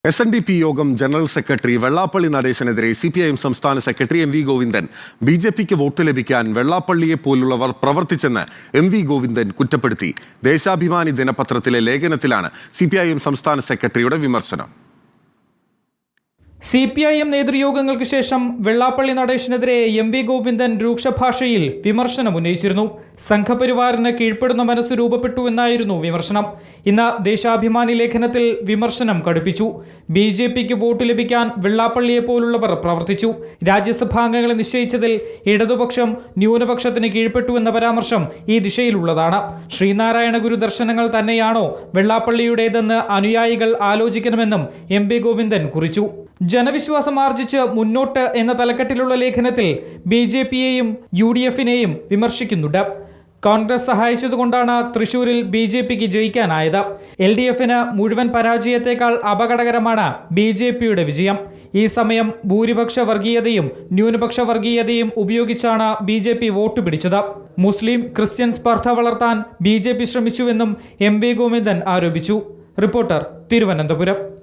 SNDP യോഗം general secretary Vellappally നടേശനെതിരെ CPIM സംസ്ഥാന secretary MV Govindan BJPക്ക് vote ലഭിക്കാൻ വെള്ളാപ്പള്ളിയെ പോലുള്ളവർ പ്രവർത്തിച്ചെന്ന് MV ഗോവിന്ദൻ കുറ്റപ്പെടുത്തി. ദേശാഭിമാനി ദിനപത്രത്തിലെ ലേഖനത്തിലാണ് CPIM സംസ്ഥാന സെക്രട്ടറിയുടെ വിമർശനം. CPIM നേതൃയോഗങ്ങൾക്ക് ശേഷം വെള്ളാപ്പള്ളി നടേശനെതിരെ MV ഗോവിന്ദൻ രൂക്ഷഭാഷയിൽ വിമർശനം ഉന്നയിച്ചിരുന്നു. സംഘപരിവാറിന് കീഴ്പ്പെടുന്ന മനസ്സ് രൂപപ്പെട്ടു എന്നായിരുന്നു വിമർശനം. ഇന്ന് ദേശാഭിമാനി ലേഖനത്തിൽ വിമർശനം കടുപ്പിച്ചു. BJPക്ക് വോട്ട് ലഭിക്കാൻ വെള്ളാപ്പള്ളിയെ പോലുള്ളവർ പ്രവർത്തിച്ചു. രാജ്യസഭാംഗങ്ങളെ നിശ്ചയിച്ചതിൽ ഇടതുപക്ഷം ന്യൂനപക്ഷത്തിന് കീഴ്പ്പെട്ടു എന്ന പരാമർശം ഈ ദിശയിലുള്ളതാണ്. ശ്രീനാരായണ ഗുരു ദർശനങ്ങൾ തന്നെയാണോ വെള്ളാപ്പള്ളിയുടേതെന്ന് അനുയായികൾ ആലോചിക്കണമെന്നും MV ഗോവിന്ദൻ കുറിച്ചു. ജനവിശ്വാസം ആർജിച്ച് മുന്നോട്ട് എന്ന തലക്കെട്ടിലുള്ള ലേഖനത്തിൽ BJPയെയും UDFനെയും വിമർശിക്കുന്നുണ്ട്. കോൺഗ്രസ് സഹായിച്ചതുകൊണ്ടാണ് തൃശൂരിൽ BJPക്ക് ജയിക്കാനായത്. LDFന് മുഴുവൻ പരാജയത്തേക്കാൾ അപകടകരമാണ് BJPയുടെ വിജയം. ഈ സമയം ഭൂരിപക്ഷ വർഗീയതയും ന്യൂനപക്ഷ വർഗീയതയും ഉപയോഗിച്ചാണ് BJP വോട്ട് പിടിച്ചത്. മുസ്ലിം ക്രിസ്ത്യൻ സ്പർദ്ധ വളർത്താൻ BJP ശ്രമിച്ചുവെന്നും MV ഗോവിന്ദൻ ആരോപിച്ചു. റിപ്പോർട്ടർ, തിരുവനന്തപുരം.